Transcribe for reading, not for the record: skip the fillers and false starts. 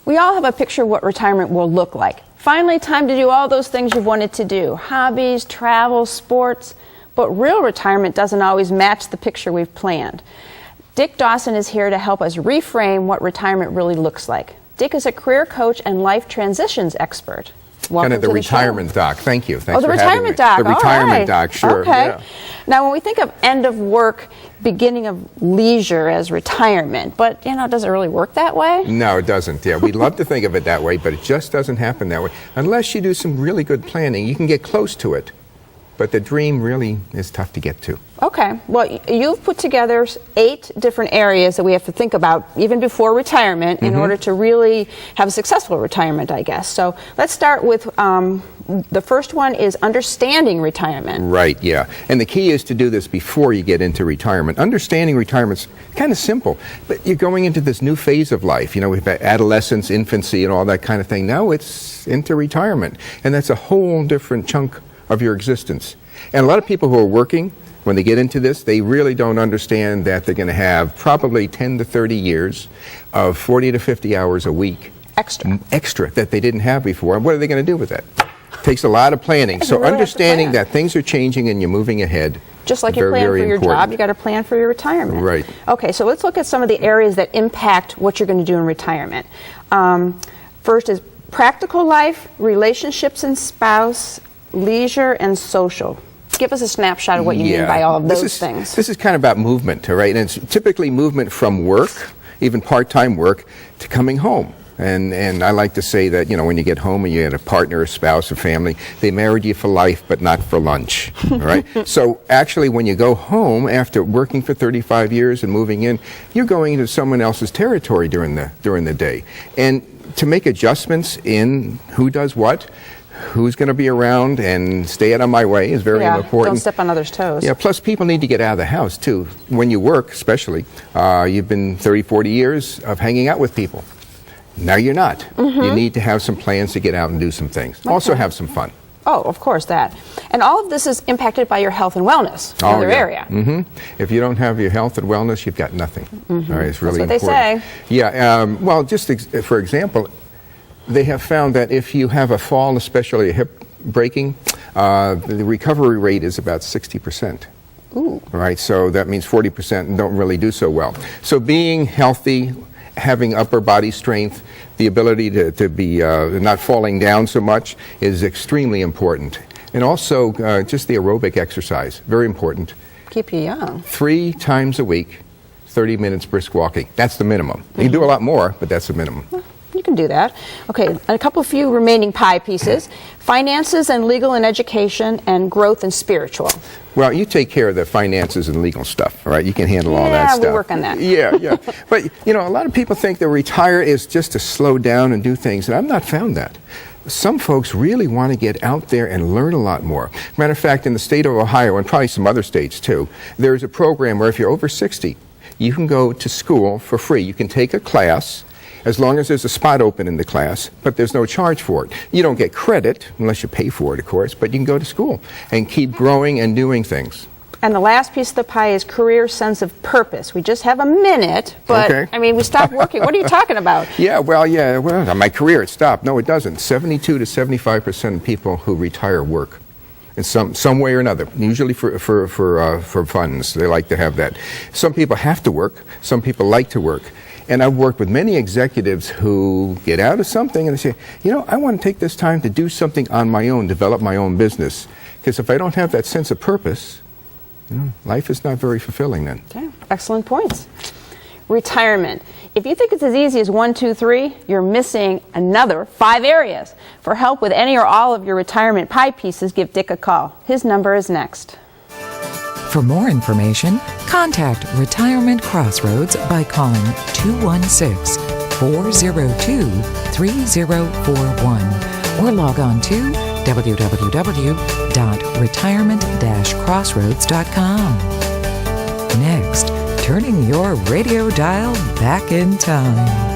We all have a picture of what retirement will look like. Finally, time to do all those things you've wanted to do. Hobbies, travel, sports. But real retirement doesn't always match the picture we've planned. Dick Dawson is here to help us reframe what retirement really looks like. Dick is a career coach and life transitions expert. Welcome kind of the to retirement doc. Thank you. Thanks the for retirement having me. doc. The retirement right. doc, sure. Okay. Yeah. Now, when we think of end of work, beginning of leisure as retirement, but does it really work that way? No, it doesn't. Yeah, we'd love to think of it that way, but it just doesn't happen that way. Unless you do some really good planning, you can get close to it. But the dream really is tough to get to. Okay. Well, you've put together 8 different areas that we have to think about even before retirement in order to really have a successful retirement, I guess. So let's start with the first one is understanding retirement. Right, yeah. And the key is to do this before you get into retirement. Understanding retirement's kind of simple, but you're going into this new phase of life. We've had adolescence, infancy, and all that kind of thing. Now it's into retirement, and that's a whole different chunk of your existence. And a lot of people who are working, when they get into this, they really don't understand that they're going to have probably 10 to 30 years of 40 to 50 hours a week. Extra that they didn't have before. And what are they going to do with that? It takes a lot of planning. So really understanding that things are changing and you're moving ahead. Just like you plan for your job, you got to plan for your retirement. Right. Okay, so let's look at some of the areas that impact what you're going to do in retirement. First is practical life, relationships and spouse, leisure, and social. Give us a snapshot of what you mean by all of those things. This is kind of about movement, all right? And it's typically movement from work, even part-time work, to coming home. And I like to say that, when you get home and you had a partner, a spouse, a family, they married you for life, but not for lunch, all right? So actually, when you go home after working for 35 years and moving in, you're going into someone else's territory during the day. And to make adjustments in who does what, who's going to be around, and stay out of my way is very important. Don't step on others' toes. Yeah, plus people need to get out of the house, too. When you work, especially, you've been 30, 40 years of hanging out with people. Now you're not. You need to have some plans to get out and do some things. Okay. Also have some fun. Oh, of course, that. And all of this is impacted by your health and wellness, another area. If you don't have your health and wellness, you've got nothing. All right, it's really That's what important. They say. Yeah, well, just for example, they have found that if you have a fall, especially a hip breaking, the recovery rate is about 60%. Ooh. All right, so that means 40% don't really do so well. So being healthy, having upper body strength, the ability to be not falling down so much is extremely important. And also just the aerobic exercise, very important. Keep you young. 3 times a week, 30 minutes brisk walking. That's the minimum. You can do a lot more, but that's the minimum. You can do that. Okay, a few remaining pie pieces. Finances and legal and education, and growth and spiritual. Well, you take care of the finances and legal stuff, all right? You can handle all that stuff. Yeah, we'll work on that. Yeah. But, a lot of people think that retire is just to slow down and do things, and I've not found that. Some folks really want to get out there and learn a lot more. Matter of fact, in the state of Ohio, and probably some other states too, there's a program where if you're over 60, you can go to school for free. You can take a class, as long as there's a spot open in the class, but there's no charge for it. You don't get credit, unless you pay for it, of course, but you can go to school and keep growing and doing things. And the last piece of the pie is career sense of purpose. We just have a minute, but, okay. We stopped working. What are you talking about? Well, my career, it stopped. No, it doesn't. 72 to 75% of people who retire work in some way or another, usually for funds. They like to have that. Some people have to work. Some people like to work. And I've worked with many executives who get out of something and they say, I want to take this time to do something on my own, develop my own business. Because if I don't have that sense of purpose, life is not very fulfilling then. Okay. Excellent points. Retirement. If you think it's as easy as 1, 2, 3, you're missing another 5 areas. For help with any or all of your retirement pie pieces, give Dick a call. His number is next. For more information, contact Retirement Crossroads by calling 216-402-3041 or log on to www.retirement-crossroads.com. Next, turning your radio dial back in time.